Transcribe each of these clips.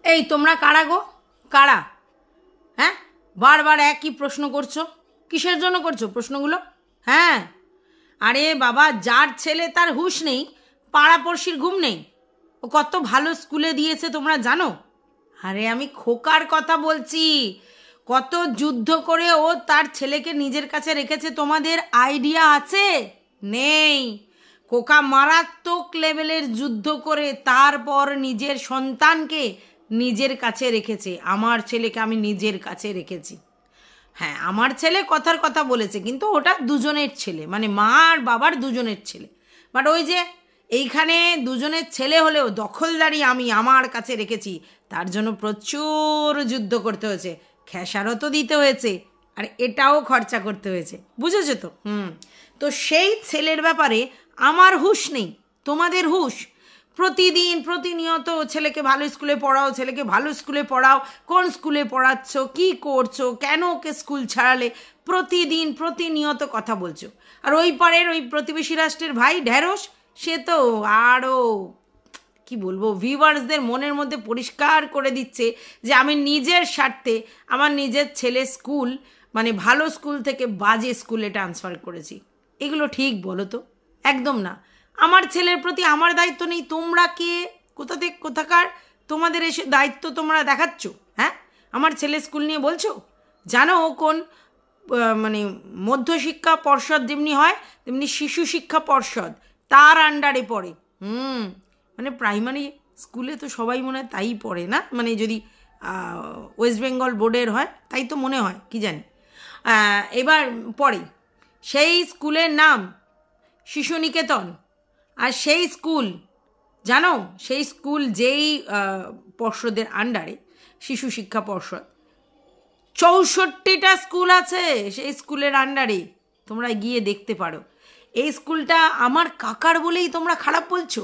এই তোমরা কারা গো? কারা? হ্যাঁ, বারবার একই প্রশ্ন করছো, কিসের জন্য করছো প্রশ্নগুলো? হ্যাঁ, আরে বাবা, যার ছেলে তার হুঁশ নেই, পাড়াপড়শির ঘুম নেই। ও কত ভালো স্কুলে দিয়েছে তোমরা জানো? আরে আমি খোকার কথা বলছি। কত যুদ্ধ করে ও তার ছেলেকে নিজের কাছে রেখেছে, তোমাদের আইডিয়া আছে? নেই। খোকা মারাত্মক লেভেলের যুদ্ধ করে তারপর নিজের সন্তানকে নিজের কাছে রেখেছে। আমার ছেলেকে আমি নিজের কাছে রেখেছি। হ্যাঁ, আমার ছেলে কথার কথা বলেছে, কিন্তু ওটা দুজনের ছেলে, মানে মা আর বাবার দুজনের ছেলে। বাট ওই যে এইখানে দুজনের ছেলে হলেও দখলদারি আমি আমার কাছে রেখেছি, তার জন্য প্রচুর যুদ্ধ করতে হয়েছে, খেসারতও দিতে হয়েছে, আর এটাও খরচা করতে হয়েছে। বুঝেছো তো? তো সেই ছেলের ব্যাপারে আমার হুঁশ নেই, তোমাদের হুঁশ। প্রতিদিন প্রতিনিয়ত ছেলেকে ভালো স্কুলে পড়াও, ছেলেকে ভালো স্কুলে পড়াও, কোন স্কুলে পড়াচ্ছ, কি করছো, কেন ওকে স্কুল ছাড়ালে, প্রতিদিন প্রতিনিয়ত কথা বলছো। আর ওই পারের ওই প্রতিবেশী রাষ্ট্রের ভাই ঢ্যাঁড়স, সে তো আরও কি বলবো, ভিউয়ার্সদের মনের মধ্যে পরিষ্কার করে দিচ্ছে যে আমি নিজের স্বার্থে আমার নিজের ছেলে স্কুল, মানে ভালো স্কুল থেকে বাজে স্কুলে ট্রান্সফার করেছি। এগুলো ঠিক বলো তো? একদম না। আমার ছেলের প্রতি আমার দায়িত্ব নেই? তোমরা কে, কোথা থেকে কোথাকার তোমাদের এসে দায়িত্ব তোমরা দেখাচ্ছ? হ্যাঁ, আমার ছেলে স্কুল নিয়ে বলছো? জানো ও কোন মানে মধ্যশিক্ষা পর্ষদ যেমনি হয় তেমনি শিশু শিক্ষা পর্ষদ, তার আন্ডারে পড়ে। মানে প্রাইমারি স্কুলে তো সবাই মনে হয় তাই পড়ে না, মানে যদি ওয়েস্ট বেঙ্গল বোর্ডের হয় তাই তো মনে হয়, কি জানি। এবার পড়ে সেই স্কুলের নাম শিশু নিকেতন। আর সেই স্কুল, জানো সেই স্কুল যেই পর্ষদের আন্ডারে, শিশু শিক্ষা পর্ষদ, 64টা স্কুল আছে সেই স্কুলের আন্ডারে। তোমরা গিয়ে দেখতে পারো। এই স্কুলটা আমার কাকার বলেই তোমরা খারাপ বলছো?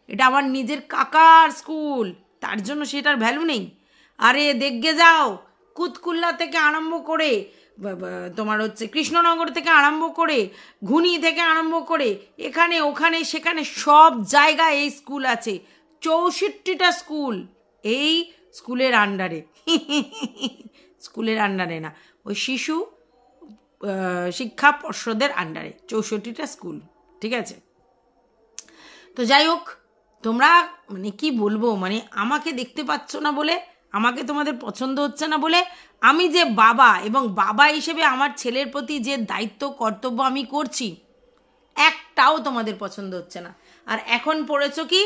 এটা আমার নিজের কাকার স্কুল, তার জন্য সেটার ভ্যালু নেই? আরে দেখগে যাও, কুতকুল্লা থেকে আরম্ভ করে তোমার হচ্ছে কৃষ্ণনগর থেকে আরম্ভ করে, ঘুনি থেকে আরম্ভ করে, এখানে ওখানে সেখানে সব জায়গায় এই স্কুল আছে। 64টা স্কুল এই স্কুলের আন্ডারে। স্কুলের আন্ডারে না, ওই শিশু শিক্ষা পর্ষদের আন্ডারে 64টা স্কুল, ঠিক আছে? তো যাই হোক, তোমরা মানে কি বলবো, মানে আমাকে দেখতে পাচ্ছ না বলে, আমাকে তোমাদের পছন্দ হচ্ছে না বলে, আমি যে বাবা এবং বাবা হিসেবে আমার ছেলের প্রতি যে দায়িত্ব কর্তব্য আমি করছি, একটাও তোমাদের পছন্দ হচ্ছে না। আর এখন পড়েছো কি,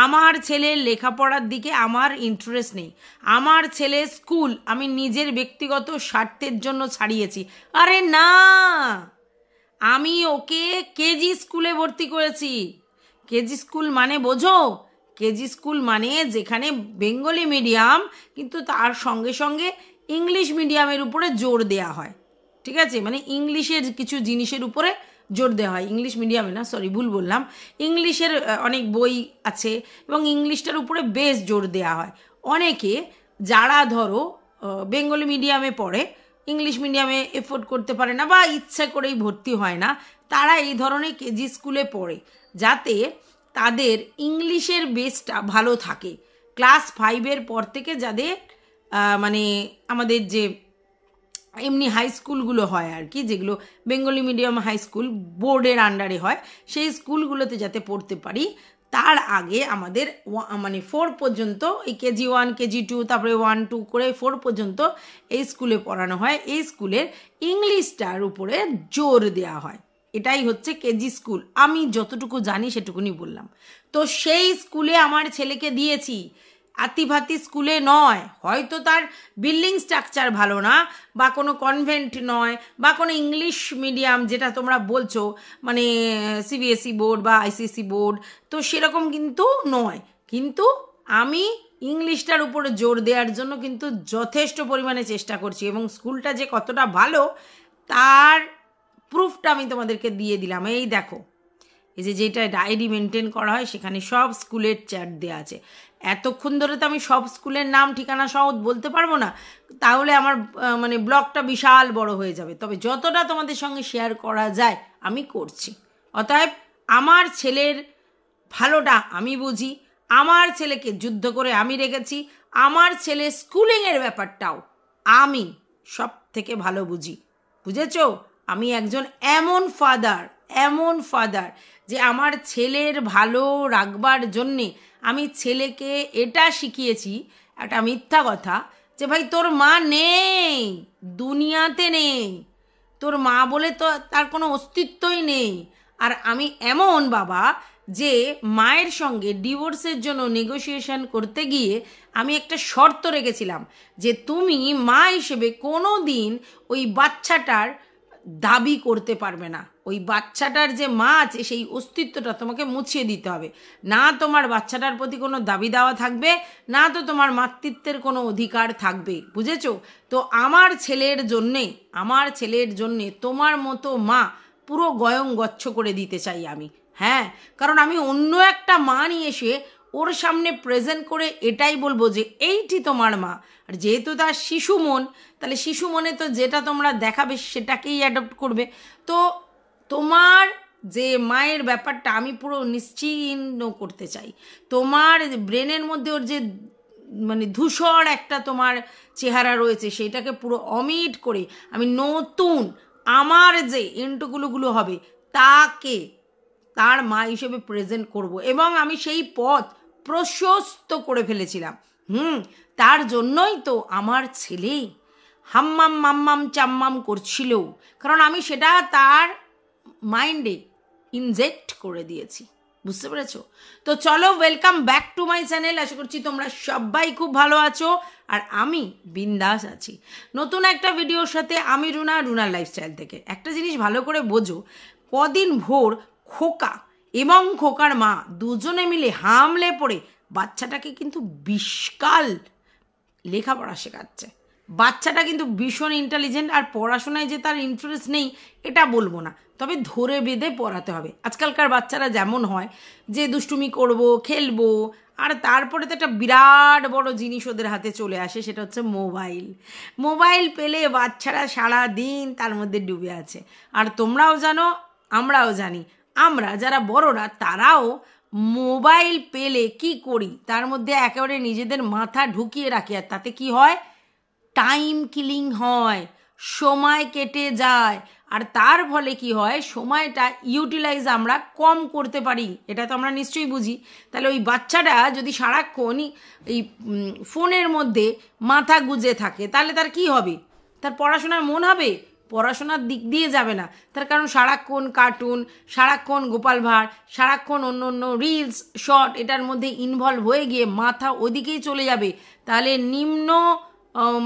আমার ছেলের লেখাপড়ার দিকে আমার ইন্টারেস্ট নেই, আমার ছেলের স্কুল আমি নিজের ব্যক্তিগত স্বার্থের জন্য ছাড়িয়েছি। আরে না, আমি ওকে কেজি স্কুলে ভর্তি করেছি। কেজি স্কুল মানে বোঝো? কেজি স্কুল মানে যেখানে বেঙ্গলি মিডিয়াম, কিন্তু তার সঙ্গে সঙ্গে ইংলিশ মিডিয়ামের উপরে জোর দেয়া হয়, ঠিক আছে? মানে ইংলিশের কিছু জিনিসের উপরে জোর দেওয়া হয়। ইংলিশ মিডিয়ামে না, সরি ভুল বললাম, ইংলিশের অনেক বই আছে এবং ইংলিশটার উপরে বেশ জোর দেওয়া হয়। অনেকে যারা ধরো বেঙ্গলি মিডিয়ামে পড়ে, ইংলিশ মিডিয়ামে এফোর্ড করতে পারে না বা ইচ্ছে করেই ভর্তি হয় না, তারা এই ধরনের কেজি স্কুলে পড়ে, যাতে তাদের ইংলিশের বেসটা ভালো থাকে। ক্লাস 5-এর পর থেকে যাদের মানে আমাদের যে এমনি হাই স্কুলগুলো হয় আর কি, যেগুলো বেঙ্গলি মিডিয়াম হাই স্কুল বোর্ডের আন্ডারে হয়, সেই স্কুলগুলোতে যাতে পড়তে পারি, তার আগে আমাদের মানে 4 পর্যন্ত, এই কেজি 1 কেজি 2 তারপরে 1 2 করে 4 পর্যন্ত এই স্কুলে পড়ানো হয়। এই স্কুলের ইংলিশটার উপরে জোর দেওয়া হয়। এটাই হচ্ছে কেজি স্কুল। আমি যতটুকু জানি সেটুকুনি বললাম। তো সেই স্কুলে আমার ছেলেকে দিয়েছি, আতিভাতি স্কুলে নয়। হয়তো তার বিল্ডিং স্ট্রাকচার ভালো না, বা কোনো কনভেন্ট নয়, বা কোনো ইংলিশ মিডিয়াম যেটা তোমরা বলছো, মানে সিবিএসই বোর্ড বা আইসিএসই বোর্ড, তো সেরকম কিন্তু নয়। কিন্তু আমি ইংলিশটার উপরে জোর দেওয়ার জন্য কিন্তু যথেষ্ট পরিমাণে চেষ্টা করছি, এবং স্কুলটা যে কতটা ভালো তার প্রুফটা আমি তোমাদেরকে দিয়ে দিলাম। এই দেখো, এই যে যেটা ডায়েরি মেনটেন করা হয়, সেখানে সব স্কুলের চ্যাট দেওয়া আছে। এতক্ষণ ধরে তো আমি সব স্কুলের নাম ঠিকানা সহ বলতে পারবো না, তাহলে আমার মানে ব্লগটা বিশাল বড় হয়ে যাবে। তবে যতটা তোমাদের সঙ্গে শেয়ার করা যায় আমি করছি। অতএব আমার ছেলের ভালোটা আমি বুঝি, আমার ছেলেকে যুদ্ধ করে আমি রেখেছি, আমার ছেলে স্কুলিংয়ের ব্যাপারটাও আমি সব থেকে ভালো বুঝি, বুঝেছ? আমি একজন এমন ফাদার যে আমার ছেলের ভালো রাখবার জন্যে আমি ছেলেকে এটা শিখিয়েছি, একটা মিথ্যা কথা, যে ভাই তোর মা নেই, দুনিয়াতে নেই, তোর মা বলে তো তার কোনো অস্তিত্বই নেই। আর আমি এমন বাবা যে মায়ের সঙ্গে ডিভোর্সের জন্য নেগোসিয়েশন করতে গিয়ে আমি একটা শর্ত রেখেছিলাম যে তুমি মা হিসেবে কোনো দিন ওই বাচ্চাটার দাবি করতে পারবে না, ওই বাচ্চাটার যে মা আছে সেই অস্তিত্বটা তোমাকে মুছিয়ে দিতে হবে, না তোমার বাচ্চাটার প্রতি কোনো দাবি দেওয়া থাকবে, না তো তোমার মাতৃত্বের কোনো অধিকার থাকবে, বুঝেছো? তো আমার ছেলের জন্যে তোমার মতো মা পুরো গয়ং গচ্ছ করে দিতে চাই আমি। হ্যাঁ, কারণ আমি অন্য একটা মা নিয়ে এসে ওর সামনে প্রেজেন্ট করে এটাই বলবো যে এইটি তোমার মা। আর যেহেতু তার শিশু মন, তাহলে শিশু মনে তো যেটা তোমরা দেখাবে সেটাকেই অ্যাডপ্ট করবে। তো তোমার যে মায়ের ব্যাপারটা আমি পুরো নিশ্চিহ্ন করতে চাই। তোমার ব্রেনের মধ্যে ওর যে মানে ধূসর একটা তোমার চেহারা রয়েছে সেটাকে পুরো অমিট করে আমি নতুন আমার যে ইন্টুগুলো হবে তাকে তার মা হিসেবে প্রেজেন্ট করব, এবং আমি সেই পথ প্রশস্ত করে ফেলেছিলাম। তার জন্যই তো আমার ছেলে হাম্মাম মাম্মাম চাম্মাম করছিল, কারণ আমি সেটা তার মাইন্ডে ইনজেক্ট করে দিয়েছি, বুঝতে পেরেছো? তো চলো, welcome back to my channel. আশা করছি তোমরা সবাই খুব ভালো আছো আর আমি বিন্দাস আছি নতুন একটা ভিডিওর সাথে। আমি রুনার লাইফস্টাইল থেকে। একটা জিনিস ভালো করে বোঝো, কদিন ভোর খোকা এবং খোকার মা দুজনে মিলে হামলে পড়ে বাচ্চাটাকে কিন্তু বিশকাল লেখাপড়া শেখাচ্ছে। বাচ্চাটা কিন্তু ভীষণ ইন্টেলিজেন্ট, আর পড়াশোনায় যে তার ইন্টারেস্ট নেই এটা বলবো না, তবে ধরে বেঁধে পড়াতে হবে। আজকালকার বাচ্চারা যেমন হয় যে দুষ্টুমি করব, খেলবো, আর তারপরে তো একটা বিরাট বড় জিনিস ওদের হাতে চলে আসে, সেটা হচ্ছে মোবাইল পেলে বাচ্চারা সারা দিন তার মধ্যে ডুবে আছে। আর তোমরাও জানো, আমরাও জানি, আমরা যারা বড়রা তারাও মোবাইল পেলে কি করি, তার মধ্যে একেবারে নিজেদের মাথা ঢুকিয়ে রাখি, আর তাতে কি হয়, টাইম কিলিং হয়, সময় কেটে যায়, আর তার ফলে কি হয়, সময়টা ইউটিলাইজ আমরা কম করতে পারি, এটা তো আমরা নিশ্চয়ই বুঝি। তাহলে ওই বাচ্চাটা যদি সারাক্ষণই এই ফোনের মধ্যে মাথা গুজে থাকে তাহলে তার কি হবে, তার পড়াশোনার মন হবে, পড়াশোনার দিক দিয়ে যাবে না তার, কারণ সারাক্ষণ কার্টুন, সারাক্ষণ গোপাল ভাঁড়, সারাক্ষণ অন্য রিলস শর্ট এটার মধ্যে ইনভলভ হয়ে গিয়ে মাথা ওদিকেই চলে যাবে। তাহলে নিম্ন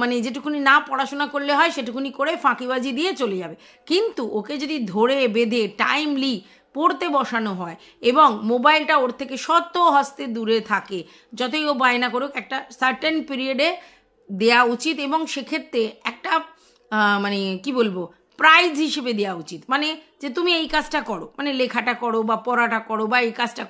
মানে যেটুকুনি না পড়াশোনা করলে হয় সেটুকুনি করে ফাঁকিবাজি দিয়ে চলে যাবে। কিন্তু ওকে যদি ধরে বেঁধে টাইমলি পড়তে বসানো হয় এবং মোবাইলটা ওর থেকে শত হস্তে দূরে থাকে, যতই ও বায়না করুক, একটা সার্টেন পিরিয়ডে দেয়া উচিত, এবং সেক্ষেত্রে একটা মানে কি বলবো, প্রাইজ হিসেবে দেওয়া উচিত। মানে যে তুমি এই কাজটা করো, মানে লেখাটা করো বা পড়াটা করো বা এই কাজটা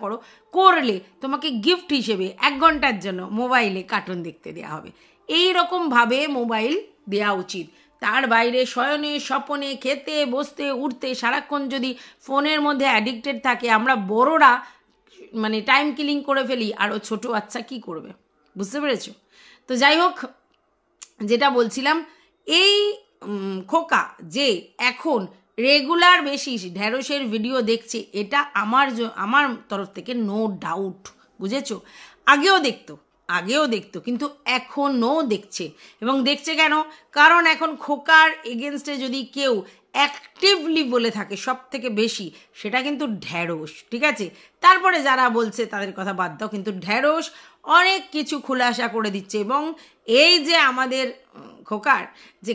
করলে তোমাকে গিফট হিসেবে 1 ঘন্টার জন্য মোবাইলে কার্টুন দেখতে দেওয়া হবে, এই রকমভাবে মোবাইল দেওয়া উচিত। তার বাইরে শয়নে স্বপনে খেতে বসতে উঠতে সারাক্ষণ যদি ফোনের মধ্যে অ্যাডিক্টেড থাকে, আমরা বড়রা মানে টাইম কিলিং করে ফেলি, আর ও ছোটো বাচ্চা কী করবে, বুঝতে পেরেছো? তো যাই হোক, যেটা বলছিলাম, এই খোকা যে এখন রেগুলার বেসিস ঢ্যাঁড়সের ভিডিও দেখছে, এটা আমার তরফ থেকে নো ডাউট, বুঝেছো? আগেও দেখতো কিন্তু এখনও দেখছে। এবং দেখছে কেন? কারণ এখন খোকার এগেনস্টে যদি কেউ অ্যাক্টিভলি বলে থাকে সব থেকে বেশি, সেটা কিন্তু ঢ্যাঁড়স, ঠিক আছে? তারপরে যারা বলছে তাদের কথা বাদ দাও, কিন্তু ঢ্যাঁড়স অনেক কিছু খুলাসা করে দিচ্ছে। এবং এই যে আমাদের খোকার যে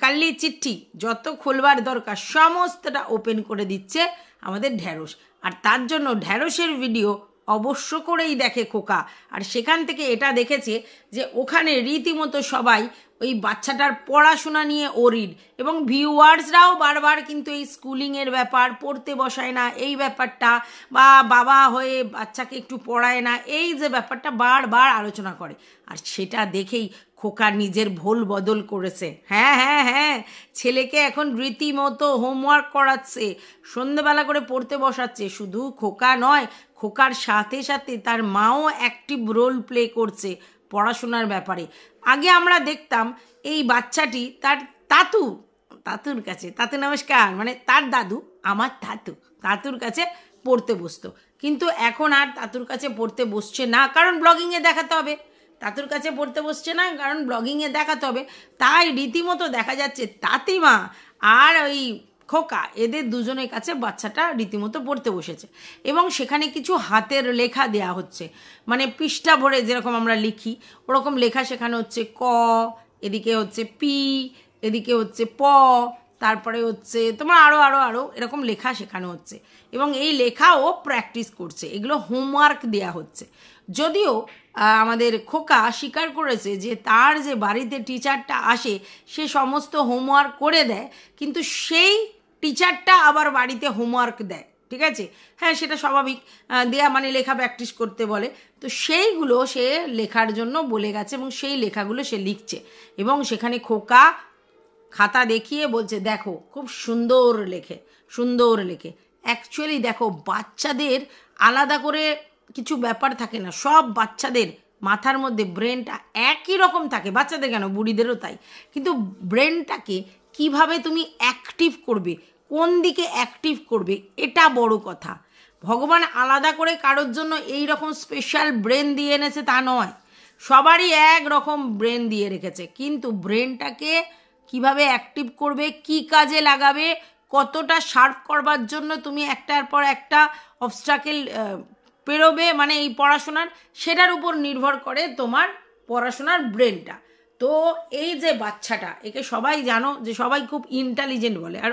কাল্লি চিঠি যত খুলবার দরকার সমস্তটা ওপেন করে দিচ্ছে আমাদের ঢ্যাঁড়স, আর তার জন্য ঢ্যাঁড়সের ভিডিও অবশ্য করেই দেখে খোকা। আর সেখান থেকে এটা দেখেছে যে ওখানে রীতিমতো সবাই ওই বাচ্চাটার পড়াশোনা নিয়ে ওরিড, এবং ভিউয়ার্সরাও বারবার কিন্তু এই স্কুলিংয়ের ব্যাপার, পড়তে বসায় না এই ব্যাপারটা, বা বাবা হয়ে বাচ্চাকে একটু পড়ায় না, এই যে ব্যাপারটা বারবার আলোচনা করে। আর সেটা দেখেই খোকা নিজের ভোল বদল করেছে। হ্যাঁ, ছেলেকে এখন রীতিমতো হোমওয়ার্ক করাচ্ছে, সন্ধ্যেবেলা করে পড়তে বসাচ্ছে। শুধু খোকা নয়, খোকার সাথে সাথে তার মাও অ্যাক্টিভ রোল প্লে করছে পড়াশোনার ব্যাপারে। আগে আমরা দেখতাম এই বাচ্চাটি তার তাতুর কাছে, তাতু নমস্কার, মানে তার দাদু, আমার তাতুর কাছে পড়তে বসতো। কিন্তু এখন আর তাতুর কাছে পড়তে বসছে না, কারণ ব্লগিংয়ে দেখাতে হবে। তাতুর কাছে পড়তে বসছে না কারণ ব্লগিংয়ে দেখাতে হবে। তাই রীতিমতো দেখা যাচ্ছে তাতিমা আর ওই খোকা, এদের দুজনের কাছে বাচ্চাটা রীতিমতো পড়তে বসেছে। এবং সেখানে কিছু হাতের লেখা দেয়া হচ্ছে, মানে পৃষ্ঠা ভরে যেরকম আমরা লিখি ওরকম লেখা শেখানো হচ্ছে। ক, এদিকে হচ্ছে পি, এদিকে হচ্ছে প, তারপরে হচ্ছে তোমার আরও এরকম লেখা শেখানো হচ্ছে। এবং এই লেখাও প্র্যাকটিস করছে, এগুলো হোমওয়ার্ক দেয়া হচ্ছে। যদিও আমাদের খোকা স্বীকার করেছে যে তার যে বাড়িতে টিচারটা আসে সে সমস্ত হোমওয়ার্ক করে দেয়, কিন্তু সেই টিচারটা আবার বাড়িতে হোমওয়ার্ক দেয়, ঠিক আছে? হ্যাঁ, সেটা স্বাভাবিক, দেয়া মানে লেখা প্র্যাকটিস করতে বলে। তো সেইগুলো সে লেখার জন্য বলে গেছে এবং সেই লেখাগুলো সে লিখছে। এবং সেখানে খোকা খাতা দেখিয়ে বলছে, দেখো খুব সুন্দর লেখে। অ্যাকচুয়ালি দেখো, বাচ্চাদের আলাদা করে কিছু ব্যাপার থাকে না, সব বাচ্চাদের মাথার মধ্যে ব্রেনটা একই রকম থাকে, বাচ্চাদের কেন বুড়িদেরও তাই। কিন্তু ব্রেনটাকে কিভাবে তুমি অ্যাক্টিভ করবে, কোন দিকে অ্যাক্টিভ করবে, এটা বড় কথা। ভগবান আলাদা করে কারোর জন্য এই রকম স্পেশাল ব্রেন দিয়ে এনেছে তা নয়, সবারই এক রকম ব্রেন দিয়ে রেখেছে। কিন্তু ব্রেনটাকে কিভাবে অ্যাক্টিভ করবে, কি কাজে লাগাবে, কতটা শার্প করবার জন্য তুমি একটার পর একটা অবস্ট্রাকেল পেরোবে, মানে এই পড়াশোনার, সেটার উপর নির্ভর করে তোমার পড়াশোনার ব্রেনটা। তো এই যে বাচ্চাটা, একে সবাই জানো যে সবাই খুব ইন্টেলিজেন্ট বলে, আর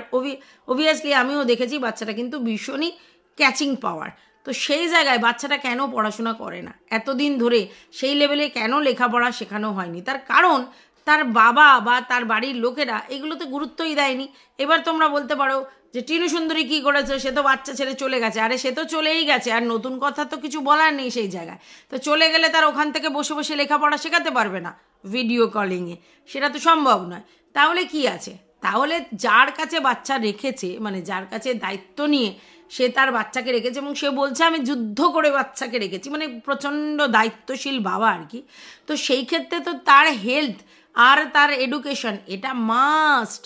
অবভিয়াসলি আমিও দেখেছি বাচ্চাটা কিন্তু ভীষণই ক্যাচিং পাওয়ার। তো সেই জায়গায় বাচ্চাটা কেন পড়াশোনা করে না এতদিন ধরে, সেই লেভেলে কেন লেখাপড়া শেখানো হয়নি? তার কারণ তার বাবা বা তার বাড়ির লোকেরা এগুলোতে গুরুত্বই দেয়নি। এবার তোমরা বলতে পারো যে টিনু সুন্দরী কী করেছে, সে তো বাচ্চা ছেড়ে চলে গেছে। আরে সে তো চলেই গেছে, আর নতুন কথা তো কিছু বলার নেই সেই জায়গায়। তো চলে গেলে তার ওখান থেকে বসে বসে লেখাপড়া শেখাতে পারবে না ভিডিও কলিংয়ে, সেটা তো সম্ভব নয়। তাহলে কি আছে? তাহলে যার কাছে বাচ্চা রেখেছে, মানে যার কাছে দায়িত্ব নিয়ে সে তার বাচ্চাকে রেখেছে, এবং সে বলছে আমি যুদ্ধ করে বাচ্চাকে রেখেছি, মানে প্রচণ্ড দায়িত্বশীল বাবা আর কি। তো সেই ক্ষেত্রে তো তার হেলথ আর তার এডুকেশন এটা মাস্ট,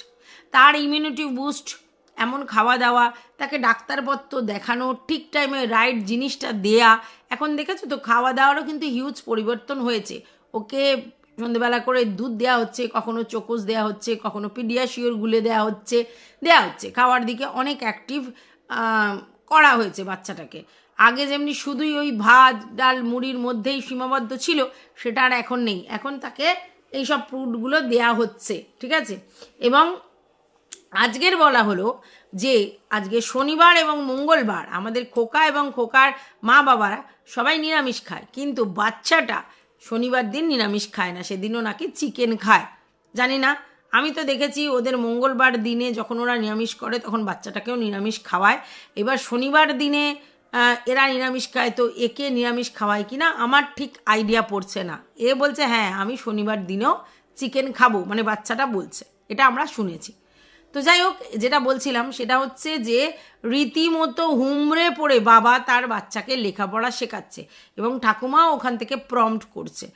তার ইমিউনিটি বুস্ট, এমন খাওয়া দাওয়া, তাকে ডাক্তারপত্র দেখানো, ঠিক টাইমে রাইট জিনিসটা দেয়া। এখন দেখেছো তো খাওয়া দাওয়ারও কিন্তু হিউজ পরিবর্তন হয়েছে। ওকে সন্ধ্যেবেলা করে দুধ দেওয়া হচ্ছে, কখনো চোকোস দেওয়া হচ্ছে, কখনো পিডিয়াশিওর গুলে দেওয়া হচ্ছে। খাওয়ার দিকে অনেক অ্যাক্টিভ করা হয়েছে বাচ্চাটাকে। আগে যেমনি শুধুই ওই ভাত ডাল মুড়ির মধ্যেই সীমাবদ্ধ ছিল, সেটা আর এখন নেই, এখন তাকে এইসব ফ্রুটগুলো দেয়া হচ্ছে, ঠিক আছে? এবং আজকের বলা হলো যে আজকে শনিবার এবং মঙ্গলবার আমাদের খোকা এবং খোকার মা বাবারা সবাই নিরামিষ খায়, কিন্তু বাচ্চাটা শনিবার দিন নিরামিষ খায় না, সেদিনও নাকি চিকেন খায়। জানি না, আমি তো দেখেছি ওদের মঙ্গলবার দিনে যখন ওরা নিরামিষ করে তখন বাচ্চাটাকেও নিরামিষ খাওয়ায়। এবার শনিবার দিনে এরা নিরামিষ খায়, তো একে নিরামিষ খাওয়ায় কিনা আমার ঠিক আইডিয়া পড়ছে না। এ বলছে হ্যাঁ আমি শনিবার দিনেও চিকেন খাবো, মানে বাচ্চাটা বলছে, এটা আমরা শুনেছি। তো যাই হোক, যেটা বলছিলাম সেটা হচ্ছে যে রীতিমতো হুমড়ে পড়ে বাবা তার বাচ্চাকে লেখাপড়া শেখাচ্ছে এবং ঠাকুমাও ওখান থেকে প্রম্পট করছে।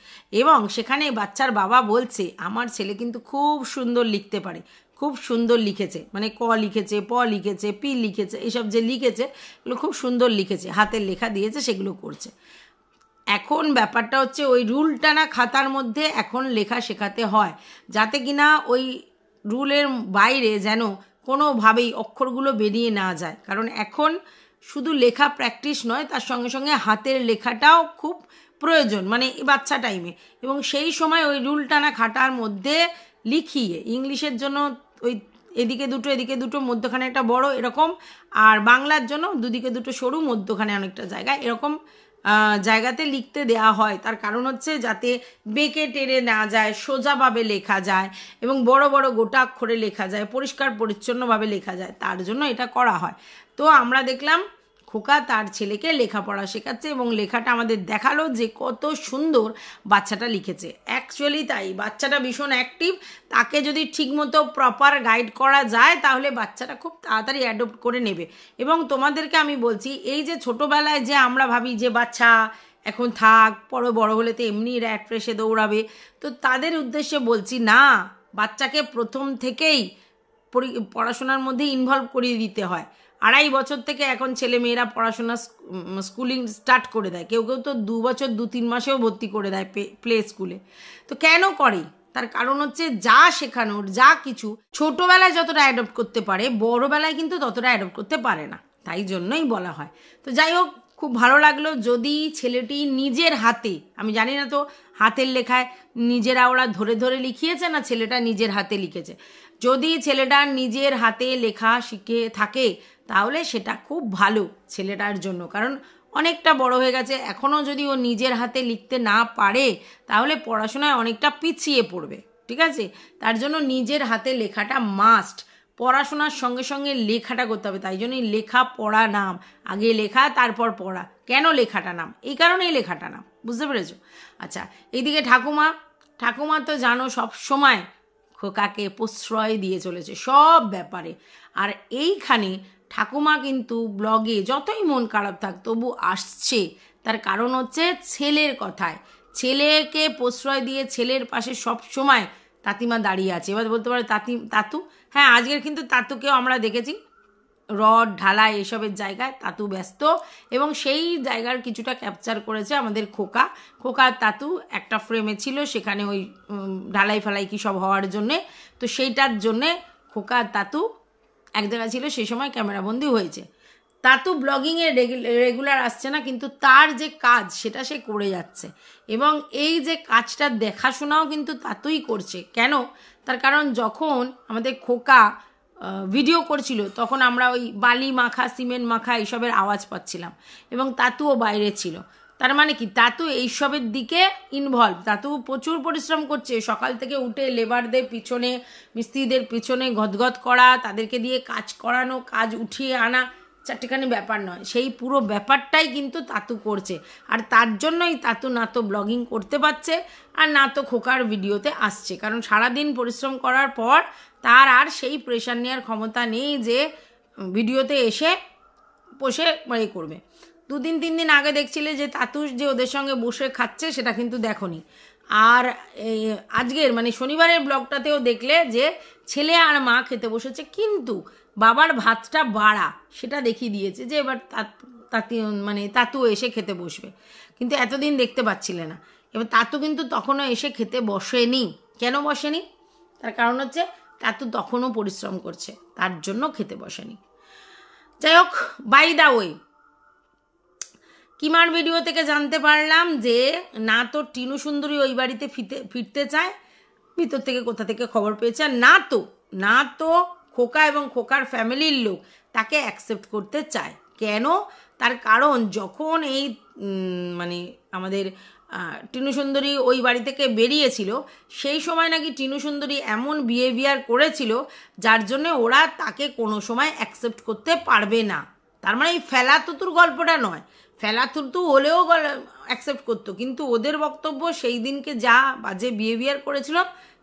এবং সেখানে বাচ্চার বাবা বলছে আমার ছেলে কিন্তু খুব সুন্দর লিখতে পারে, খুব সুন্দর লিখেছে, মানে ক লিখেছে, প লিখেছে, পি লিখেছে, এইসব যে লিখেছে এগুলো খুব সুন্দর লিখেছে, হাতের লেখা দিয়েছে, সেগুলো করছে। এখন ব্যাপারটা হচ্ছে ওই রুল টানা খাতার মধ্যে এখন লেখা শেখাতে হয়, যাতে কিনা ওই রুলের বাইরে যেন কোনোভাবেই অক্ষরগুলো বেরিয়ে না যায়। কারণ এখন শুধু লেখা প্র্যাকটিস নয়, তার সঙ্গে সঙ্গে হাতের লেখাটাও খুব প্রয়োজন, মানে বাচ্চা টাইমে। এবং সেই সময় ওই রুল টানা খাতার মধ্যে লিখিয়ে ইংলিশের জন্য ওই এদিকে দুটো এদিকে দুটো, মধ্যখানে একটা বড় এরকম, আর বাংলার জন্য দুদিকে দুটো সরু, মধ্যখানে অনেকটা জায়গা, এরকম জায়গাতে লিখতে দেয়া হয়। তার কারণ হচ্ছে যাতে বেঁকে টেনে না যায়, সোজাভাবে লেখা যায় এবং বড় বড় গোটা অক্ষরে লেখা যায়, পরিষ্কার পরিচ্ছন্নভাবে লেখা যায়, তার জন্য এটা করা হয়। তো আমরা দেখলাম খোকা তার ছেলেকে লেখাপড়া শেখাচ্ছে এবং লেখাটা আমাদের দেখালো যে কত সুন্দর বাচ্চাটা লিখেছে। অ্যাকচুয়ালি তাই, বাচ্চাটা ভীষণ অ্যাক্টিভ, তাকে যদি ঠিকমতো প্রপার গাইড করা যায় তাহলে বাচ্চাটা খুব তাড়াতাড়ি অ্যাডপ্ট করে নেবে। এবং তোমাদেরকে আমি বলছি, এই যে ছোটোবেলায় যে আমরা ভাবি যে বাচ্চা এখন থাক, পরে বড় হলে তো এমনি র্যাট রেসে দৌড়াবে, তো তাদের উদ্দেশ্যে বলছি না, বাচ্চাকে প্রথম থেকেই পড়াশোনার মধ্যে ইনভলভ করিয়ে দিতে হয়। 2.5 বছর থেকে এখন ছেলে মেয়েরা পড়াশোনা স্কুলিং স্টার্ট করে দেয়, কেউ কেউ তো 2 বছর 2-3 মাসেও ভর্তি করে দেয় প্লে স্কুলে। তো কেন করে? তার কারণ হচ্ছে যা শেখানোর, যা কিছু ছোটোবেলায় যতটা অ্যাডপ্ট করতে পারে বড়োবেলায় কিন্তু ততটা অ্যাডপ্ট করতে পারে না, তাই জন্যই বলা হয়। তো যাই হোক, খুব ভালো লাগলো যদি ছেলেটি নিজের হাতে, আমি জানি না তো হাতের লেখায় নিজেরা ওরা ধরে ধরে লিখিয়েছে না ছেলেটা নিজের হাতে লিখেছে, যদি ছেলেটা নিজের হাতে লেখা শিখে থাকে তাহলে সেটা খুব ভালো ছেলেটার জন্য, কারণ অনেকটা বড় হয়ে গেছে, এখনও যদি ও নিজের হাতে লিখতে না পারে তাহলে পড়াশোনায় অনেকটা পিছিয়ে পড়বে। ঠিক আছে, তার জন্য নিজের হাতে লেখাটা মাস্ট, পড়াশোনার সঙ্গে সঙ্গে লেখাটা করতে হবে। তাই জন্যই লেখা পড়া নাম, আগে লেখা তারপর পড়া। কেন লেখাটা নাম? এই কারণেই লেখাটা নাম, বুঝতে পেরেছো? আচ্ছা, এইদিকে ঠাকুমা তো জানো সব সময় খোকাকে প্রশ্রয় দিয়ে চলেছে সব ব্যাপারে। আর এইখানে ঠাকুমা কিন্তু ব্লগে যতই মন খারাপ থাক তবু আসছে, তার কারণ হচ্ছে ছেলের কথায়, ছেলেকে প্রশ্রয় দিয়ে ছেলের পাশে সব সময় তাতিমা দাঁড়িয়ে আছে। এবার বলতে পারে তাতু, হ্যাঁ আজকের কিন্তু তাতুকেও আমরা দেখেছি রড ঢালাই এসবের জায়গায় তাতু ব্যস্ত, এবং সেই জায়গার কিছুটা ক্যাপচার করেছে আমাদের খোকার তাতু একটা ফ্রেমে ছিল, সেখানে ওই ঢালাই ফালাই কি সব হওয়ার জন্যে, তো সেইটার জন্যে খোকার তাতু এক জায়গায় ছিল, সেই সময় ক্যামেরাবন্দি হয়েছে। তাতু ব্লগিংয়ে রেগুলার আসছে না, কিন্তু তার যে কাজ সেটা সে করে যাচ্ছে, এবং এই যে কাজটা দেখাশোনাও কিন্তু তাতুই করছে। কেন? তার কারণ যখন আমাদের খোকা ভিডিও করছিল তখন আমরা ওই বালি মাখা সিমেন্ট মাখা এইসবের আওয়াজ পাচ্ছিলাম, এবং তাতুও বাইরে ছিল। তার মানে কি, তাতু এইসবের দিকে ইনভলভ, তাতু প্রচুর পরিশ্রম করছে, সকাল থেকে উঠে লেবারদের পিছনে, মিস্ত্রিদের পিছনে গদগদ করা, তাদেরকে দিয়ে কাজ করানো, কাজ উঠিয়ে আনা চারটেখানি ব্যাপার নয়, সেই পুরো ব্যাপারটাই কিন্তু তাতু করছে। আর তার জন্যই তাতু না তো ব্লগিং করতে পারছে আর না তো খোকার ভিডিওতে আসছে, কারণ সারাদিন পরিশ্রম করার পর তার আর সেই প্রেশার নেওয়ার ক্ষমতা নেই যে ভিডিওতে এসে বসে করবে। 2-3 দিন আগে দেখছিলে যে তাতু যে ওদের সঙ্গে বসে খাচ্ছে, সেটা কিন্তু দেখোনি। আর আজকের মানে শনিবারের ব্লগটাতেও দেখলে যে ছেলে আর মা খেতে বসেছে, কিন্তু বাবার ভাতটা বাড়া সেটা দেখিয়ে দিয়েছে যে এবার তাতু এসে খেতে বসবে, কিন্তু এতদিন দেখতে পাচ্ছিলে না। এবার তাতু কিন্তু তখনও এসে খেতে বসেনি। কেন বসেনি? তার কারণ হচ্ছে তাতু তখনও পরিশ্রম করছে, তার জন্য খেতে বসেনি। যাই হোক, বাই দা ওয়ে, কিমার ভিডিও থেকে জানতে পারলাম যে না তো টিনু সুন্দরী ওই বাড়িতে ফিরতে চায়, ভিতর থেকে কোথা থেকে খবর পেয়েছে, না তো খোকা এবং খোকার ফ্যামিলির লোক তাকে অ্যাকসেপ্ট করতে চায়। কেন? তার কারণ যখন এই আমাদের টিনু সুন্দরী ওই বাড়ি থেকে বেরিয়েছিল, সেই সময় নাকি টিনু সুন্দরী এমন বিহেভিয়ার করেছিল যার জন্য ওরা তাকে কোনো সময় অ্যাকসেপ্ট করতে পারবে না। তার মানে এই ফেলাতুতুর গল্পটা নয়, ফেলাতুতু হলেও অ্যাকসেপ্ট করতো, কিন্তু ওদের বক্তব্য সেই দিনকে যা বাজে বিহেভিয়ার করেছিল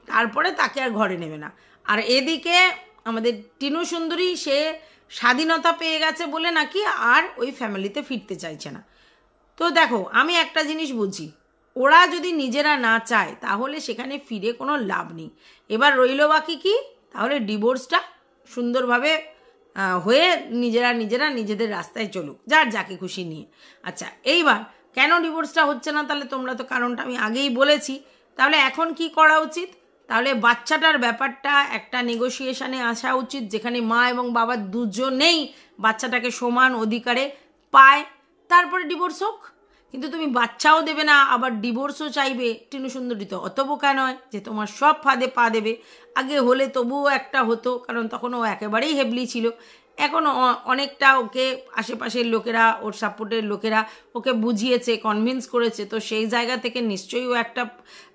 তারপরে তাকে আর ঘরে নেবে না। আর এদিকে আমাদের টিনু সুন্দরী সে স্বাধীনতা পেয়ে গেছে বলে নাকি আর ওই ফ্যামিলিতে ফিরতে চাইছে না। তো দেখো, আমি একটা জিনিস বুঝি, ওরা যদি নিজেরা না চায় তাহলে সেখানে ফিরে কোনো লাভ নেই। এবার রইল বাকি কি, তাহলে ডিভোর্সটা সুন্দরভাবে হয়ে নিজেরা নিজেদের রাস্তায় চলুক, যার যাকে খুশি নিয়ে। আচ্ছা, এইবার কেন ডিভোর্সটা হচ্ছে না, তাহলে তোমরা তো কারণটা আমি আগেই বলেছি। তাহলে এখন কি করা উচিত? তাহলে বাচ্চাটার ব্যাপারটা একটা নেগোসিয়েশনে আসা উচিত, যেখানে মা এবং বাবা দুজনেই বাচ্চাটাকে সমান অধিকারে পায়, তারপরে ডিভোর্স হোক। কিন্তু তুমি বাচ্চাও দেবে না আবার ডিভোর্সও চাইবে, টিনু সুন্দরী তো অত বোকা নয় যে তোমার সব ফাঁদে পা দেবে। আগে হলে তবুও একটা হতো, কারণ তখন ও একেবারেই হেবলি ছিল। এখন অনেকটা ওকে আশেপাশের লোকেরা, ওর সাপোর্টের লোকেরা ওকে বুঝিয়েছে, কনভিন্স করেছে, তো সেই জায়গা থেকে নিশ্চয়ই ও একটা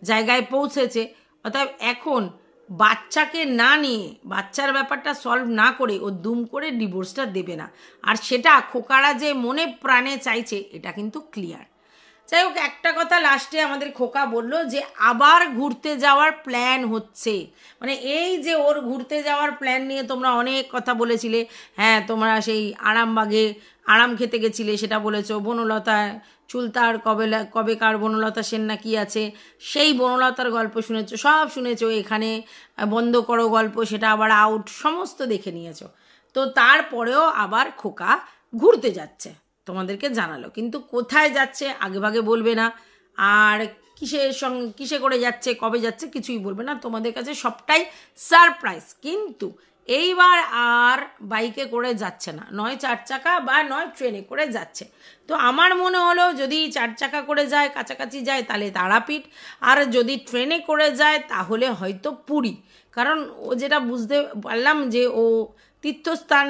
জায়গায় পৌঁছেছে। অর্থাৎ এখন বাচ্চাকে না নিয়ে, বাচ্চার ব্যাপারটা সলভ না করে ও দুম করে ডিভোর্সটা দেবে না। আর সেটা খোকারা যে মনে প্রাণে চাইছে এটা কিন্তু ক্লিয়ার। যাই হোক, একটা কথা লাস্টে আমাদের খোকা বলল যে আবার ঘুরতে যাওয়ার প্ল্যান হচ্ছে। মানে এই যে ওর ঘুরতে যাওয়ার প্ল্যান নিয়ে তোমরা অনেক কথা বলেছিলে, হ্যাঁ তোমরা সেই আরামবাগে আরাম খেতে গেছিলে সেটা বলেছো, বনলতা চুলতার কবেকার বনলতা সেন না কি আছে সেই বনলতার গল্প শুনেছো, সব শুনেছো। এখানে বন্ধ করো গল্প, সেটা আবার আউট, সমস্ত দেখে নিয়েছো। তো তারপরেও আবার খোকা ঘুরতে যাচ্ছে, তোমাদেরকে জানালো, কিন্তু কোথায় যাচ্ছে আগেভাগে বলবে না, আর কিসে করে যাচ্ছে, কবে যাচ্ছে কিছুই বলবে না, তোমাদের কাছে সবটাই সারপ্রাইজ। কিন্তু এইবার আর বাইকে করে যাচ্ছে না, নয় 4 চাকা বা নয় ট্রেনে করে যাচ্ছে। তো আমার মনে হলো যদি 4 চাকা করে যায়, কাছাকাছি যায়, তাহলে তারাপীঠ, আর যদি ট্রেনে করে যায় তাহলে হয়তো পুরী। কারণ ও যেটা বুঝতে পারলাম যে ও তীর্থস্থান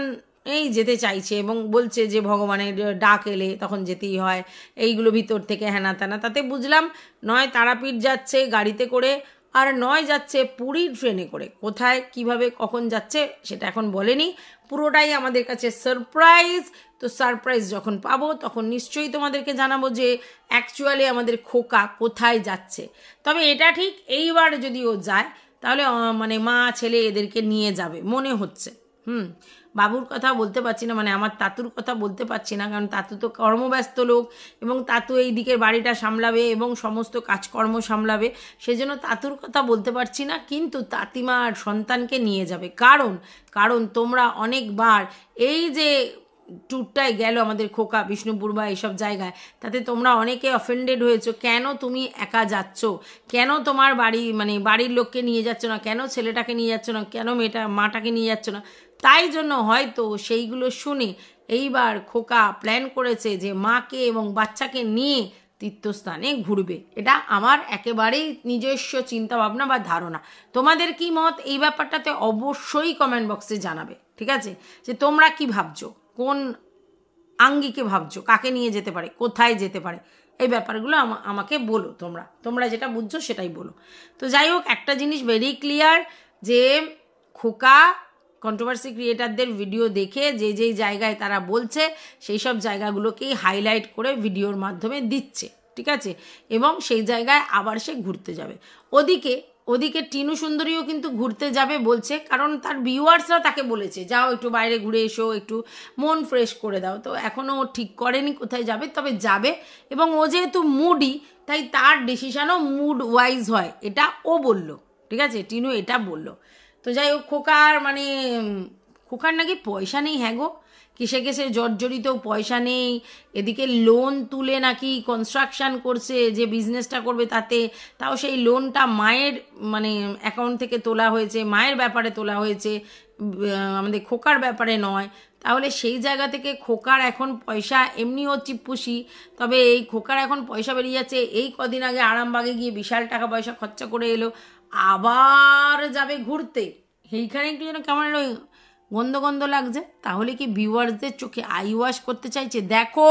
এই যেতে চাইছে এবং বলছে যে ভগবানের ডাক এলে তখন যেতেই হয়, এইগুলো ভিতর থেকে হেনা তেনা। তাতে বুঝলাম নয় তারাপীঠ যাচ্ছে গাড়িতে করে, আর নয় যাচ্ছে পুরী ট্রেনে করে। কোথায় কিভাবে কখন যাচ্ছে সেটা এখন বলেনি, পুরোটাই আমাদের কাছে সারপ্রাইজ। তো সারপ্রাইজ যখন পাবো তখন নিশ্চয়ই তোমাদেরকে জানাবো যে অ্যাকচুয়ালি আমাদের খোকা কোথায় যাচ্ছে। তবে এটা ঠিক, এইবার যদি ও যায় তাহলে মানে মা ছেলে এদেরকে নিয়ে যাবে মনে হচ্ছে। বাবুর কথা বলতে পারছি না, মানে আমার তাতুর কথা বলতে পারছি না, কারণ তাতু তো কর্মব্যস্ত লোক এবং তাতু এই দিকের বাড়িটা সামলাবে এবং সমস্ত কাজকর্ম সামলাবে, সেজন্য তাতুর কথা বলতে পারছি না। কিন্তু তাতিমা আর সন্তানকে নিয়ে যাবে, কারণ তোমরা অনেকবার এই যে ট্যুরটায় গেল আমাদের খোকা বিষ্ণুপুর বা এইসব জায়গায়, তাতে তোমরা অনেকে অফেন্ডেড হয়েছো, কেন তুমি একা যাচ্ছ, কেন তোমার বাড়ির লোককে নিয়ে যাচ্ছ না, কেন ছেলেটাকে নিয়ে যাচ্ছ না, কেন মাটাকে নিয়ে যাচ্ছ না। তাই জন্য হয়তো সেইগুলো শুনে এইবার খোকা প্ল্যান করেছে যে মাকে এবং বাচ্চাকে নিয়ে তীর্থস্থানে ঘুরবে। এটা আমার একেবারেই নিজস্ব চিন্তাভাবনা বা ধারণা। তোমাদের কি মত এই ব্যাপারটাতে অবশ্যই কমেন্ট বক্সে জানাবে, ঠিক আছে? যে তোমরা কি ভাবছো, কোন আঙ্গিকে ভাবছো, কাকে নিয়ে যেতে পারে, কোথায় যেতে পারে, এই ব্যাপারগুলো আমাকে বলো। তোমরা যেটা বুঝছো সেটাই বলো। তো যাই হোক, একটা জিনিস ভেরি ক্লিয়ার যে খোকা কন্ট্রোভার্সি ক্রিয়েটারদের ভিডিও দেখে যেই জায়গায় তারা বলছে সেই সব জায়গাগুলোকেই হাইলাইট করে ভিডিওর মাধ্যমে দিচ্ছে, ঠিক আছে? এবং সেই জায়গায় আবার সে ঘুরতে যাবে। ওদিকে টিনু সুন্দরীও কিন্তু ঘুরতে যাবে বলছে, কারণ তার ভিউয়ার্সরা তাকে বলেছে যাও একটু বাইরে ঘুরে এসো, একটু মন ফ্রেশ করে দাও। তো এখনও ও ঠিক করেনি কোথায় যাবে, তবে যাবে। এবং ও যেহেতু মুডি, তাই তার ডিসিশনও মুড ওয়াইজ হয়, এটা ও বলল, ঠিক আছে? টিনু এটা বলল। তো যাই হোক, খোকার নাকি পয়সা নেই। হ্যাঁ গো, কিসে জর্জরিত, পয়সা নেই। এদিকে লোন তুলে নাকি কনস্ট্রাকশন করছে, যে বিজনেসটা করবে তাতে, তাও সেই লোনটা মায়ের অ্যাকাউন্ট থেকে তোলা হয়েছে, মায়ের ব্যাপারে তোলা হয়েছে, আমাদের খোকার ব্যাপারে নয়। তাহলে সেই জায়গা থেকে খোকার এখন পয়সা এমনিও চিপ্পুসি, তবে এই খোকার এখন পয়সা বেরিয়ে যাচ্ছে। এই কদিন আগে আরামবাগে গিয়ে বিশাল টাকা পয়সা খরচা করে এলো, আবার যাবে ঘুরতে। এইখানে একটু যেন কেমন গন্ধ লাগছে। তাহলে কি ভিউয়ার্সদের চোখে আই ওয়াশ করতে চাইছে? দেখো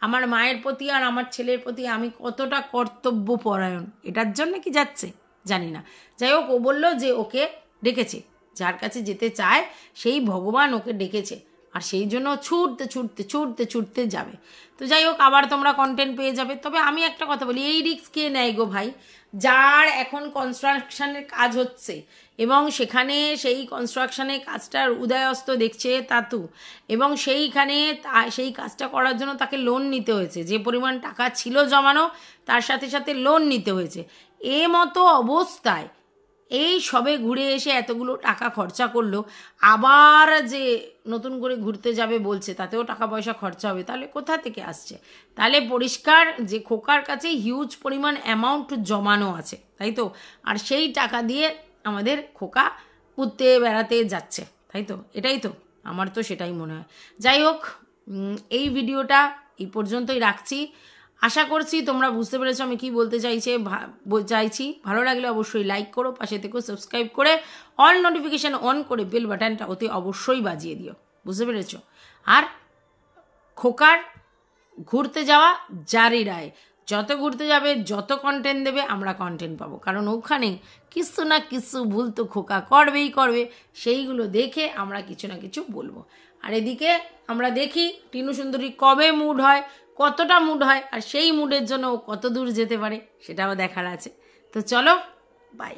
আমার মায়ের প্রতি আর আমার ছেলের প্রতি আমি কতটা কর্তব্যপরায়ণ, এটার জন্য কি যাচ্ছে জানি না। যাই হোক, ও বললো যে ওকে ডেকেছে, যার কাছে যেতে চায় সেই ভগবান ওকে ডেকেছে, আর সেই জন্য ছুটতে যাবে। তো যাই হোক, আবার তোমরা কন্টেন্ট পেয়ে যাবে। তবে আমি একটা কথা বলি, এই রিস্ক কে নেয় গো ভাই? যার এখন কনস্ট্রাকশনের কাজ হচ্ছে এবং সেখানে সেই কনস্ট্রাকশনের কাজটার উদয়স্ত দেখছে তাতু, এবং সেই কাজটা করার জন্য তাকে লোন নিতে হয়েছে, যে পরিমাণ টাকা ছিল জমানো তার সাথে সাথে লোন নিতে হয়েছে। মতো অবস্থায় এই সবে ঘুরে এসে এতগুলো টাকা খরচা করলো, আবার যে নতুন করে ঘুরতে যাবে বলছে, তাতেও টাকা পয়সা খরচা হবে। তাহলে কোথা থেকে আসছে? তাহলে পরিষ্কার যে খোকার কাছে হিউজ পরিমাণ অ্যামাউন্ট জমানো আছে, তাই তো? আর সেই টাকা দিয়ে আমাদের খোকা ঘুরতে বেড়াতে যাচ্ছে, তাই তো? এটাই তো, আমার তো সেটাই মনে হয়। যাই হোক, এই ভিডিওটা এই পর্যন্তই রাখছি। আশা করছি তোমরা বুঝতে পেরেছো আমি কি বলতে চাইছি। ভালো লাগলে অবশ্যই লাইক করো, পাশে থেকেও সাবস্ক্রাইব করে অল নোটিফিকেশান অন করে বেল বাটনটা অতি অবশ্যই বাজিয়ে দিও, বুঝতে পেরেছো? আর খোকার ঘুরতে যাওয়া জারি রায়, যত ঘুরতে যাবে, যত কন্টেন্ট দেবে, আমরা কন্টেন্ট পাবো। কারণ ওখানে কিছু না কিছু ভুল তো খোকা করবেই করবে, সেইগুলো দেখে আমরা কিছু না কিছু বলবো। আর এদিকে আমরা দেখি টিনু সুন্দরী কবে মুড হয়, কতটা মুড হয়, আর সেই মুডের জন্য ও কত দূর যেতে পারে সেটাও দেখার আছে। তো চলো, বাই।